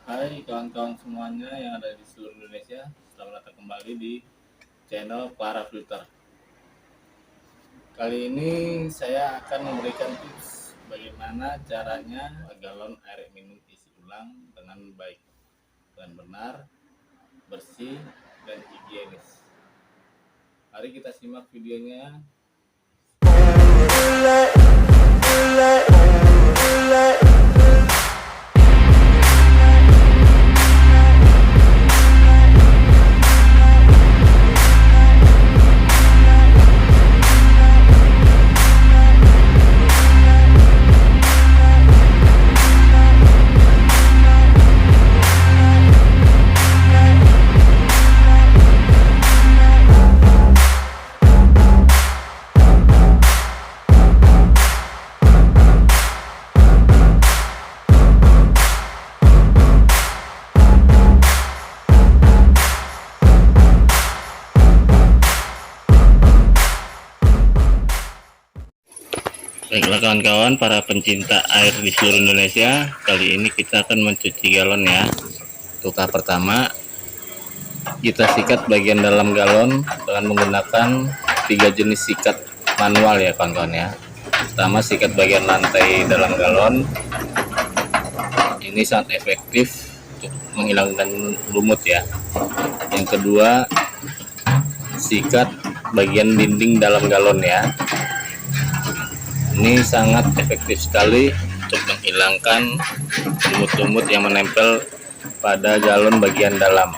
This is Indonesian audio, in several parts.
Hai kawan-kawan semuanya yang ada di seluruh Indonesia, selamat datang kembali di channel Clara Filter. Kali ini saya akan memberikan tips bagaimana caranya galon air minum isi ulang dengan baik, dan benar, bersih, dan higienis. Mari kita simak videonya. Baiklah kawan-kawan, para pencinta air di seluruh Indonesia, kali ini kita akan mencuci galon ya. Untuk tahap pertama, kita sikat bagian dalam galon dengan menggunakan 3 jenis sikat manual ya kawan-kawan ya. Pertama, sikat bagian lantai dalam galon. Ini sangat efektif untuk menghilangkan lumut ya. Yang kedua, sikat bagian dinding dalam galon ya. Ini sangat efektif sekali untuk menghilangkan lumut-lumut yang menempel pada galon bagian dalam.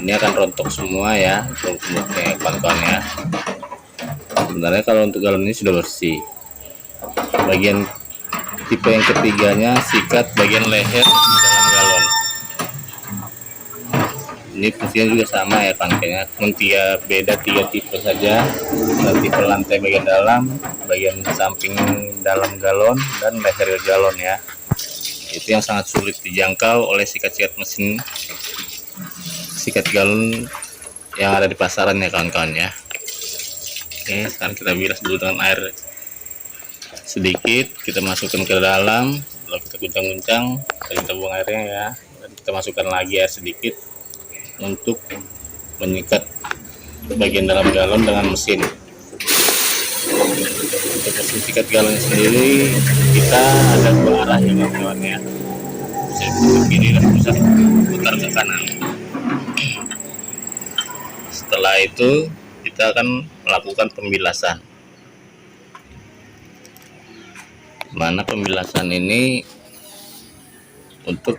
Ini akan rontok semua ya lumut-lumutnya kawan-kawan ya. Sebenarnya kalau untuk galon ini sudah bersih. Bagian tipe yang ketiganya, sikat bagian leher di dalam galon. Ini fungsinya juga sama ya kawan-kawan, namun beda 3 tipe saja. Tipe lantai bagian dalam, bagian samping dalam galon, dan leher galon ya. Itu yang sangat sulit dijangkau oleh sikat-sikat mesin sikat galon yang ada di pasaran ya kawan-kawan ya. Oke, sekarang kita bilas dulu dengan air sedikit, kita masukkan ke dalam, lalu kita guncang-guncang, kita buang airnya ya, dan kita masukkan lagi air sedikit untuk menyikat bagian dalam galon dengan mesin. Untuk mesin sikat galon sendiri kita ada 2 arah ya kawan-kawan ya, bisa putar ke kiri dan bisa putar ke kanan. Setelah itu kita akan melakukan pembilasan, mana pembilasan ini untuk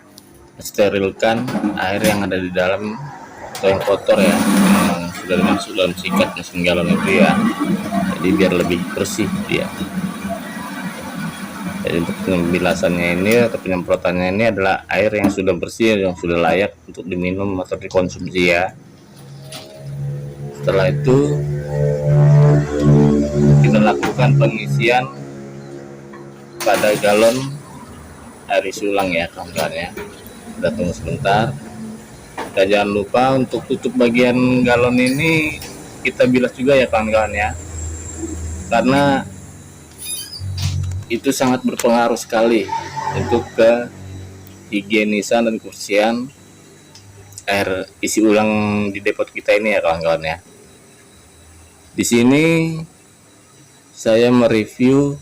mensterilkan air yang ada di dalam atau yang kotor ya, yang sudah dimasuk dalam sikat mesin galon itu ya. Jadi biar lebih bersih dia. Jadi untuk pembilasannya ini atau penyemprotannya ini adalah air yang sudah bersih, yang sudah layak untuk diminum atau dikonsumsi ya. Setelah itu kita lakukan pengisian pada galon air isi ulang ya kawan-kawan ya. Kita tunggu sebentar. Kita jangan lupa untuk tutup bagian galon ini kita bilas juga ya kawan-kawan ya, karena itu sangat berpengaruh sekali untuk kehigienisan dan kebersihan air isi ulang di depot kita ini ya kawan-kawan ya. Di sini saya mereview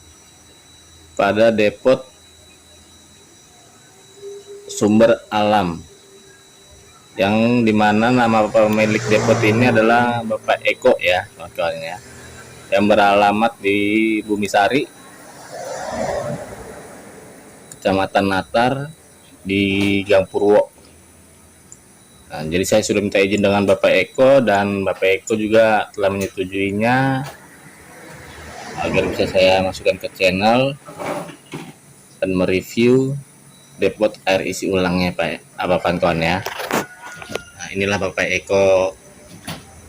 pada depot Sumber Alam, yang dimana nama pemilik depot ini adalah Bapak Eko ya kawan-kawan ya, yang beralamat di Bumisari, Kecamatan Natar, di Gang Purwo. Nah, jadi saya sudah minta izin dengan Bapak Eko, dan Bapak Eko juga telah menyetujuinya agar bisa saya masukkan ke channel dan mereview depot air isi ulangnya Pak kawan ya. Nah, inilah Bapak Eko,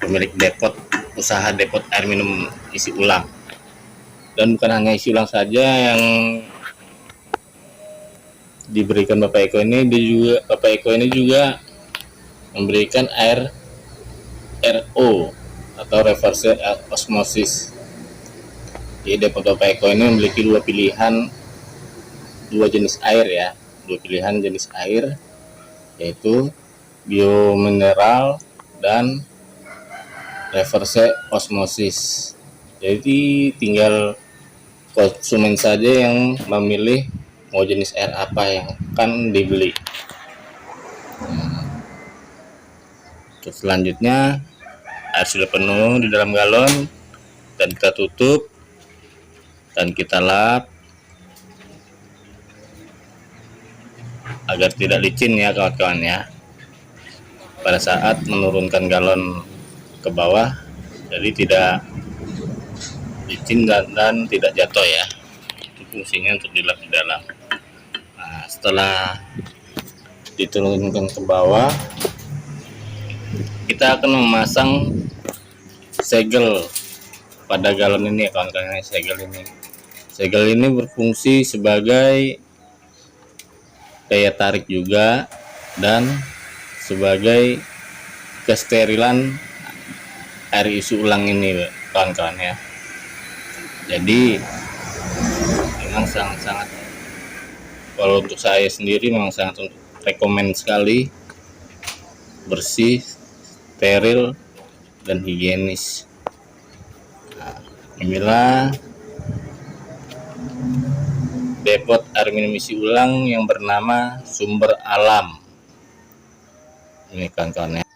pemilik depot, usaha depot air minum isi ulang. Dan bukan hanya isi ulang saja yang diberikan Bapak Eko ini, Bapak Eko ini juga memberikan air RO atau reverse osmosis. Jadi depot Bapak Eko ini memiliki 2 pilihan, 2 jenis air ya. dua pilihan jenis air, yaitu biomineral dan reverse osmosis. Jadi tinggal konsumen saja yang memilih mau jenis air apa yang akan dibeli. Terus selanjutnya, air sudah penuh di dalam galon dan kita tutup dan kita lap agar tidak licin ya kawan-kawan ya. Pada saat menurunkan galon ke bawah, jadi tidak licin dan tidak jatuh ya. Itu fungsinya untuk dilap di dalam. Nah, setelah diturunkan ke bawah, kita akan memasang segel pada galon ini ya kawan-kawan. Segel ini berfungsi sebagai daya tarik juga dan sebagai kesterilan air isi ulang ini kawan-kawan ya. Jadi memang sangat-sangat, kalau untuk saya sendiri memang sangat rekomend sekali, bersih, steril dan higienis. Nah, inilah depot air minum isi ulang yang bernama Sumber Alam. Ini kawan-kawan ya.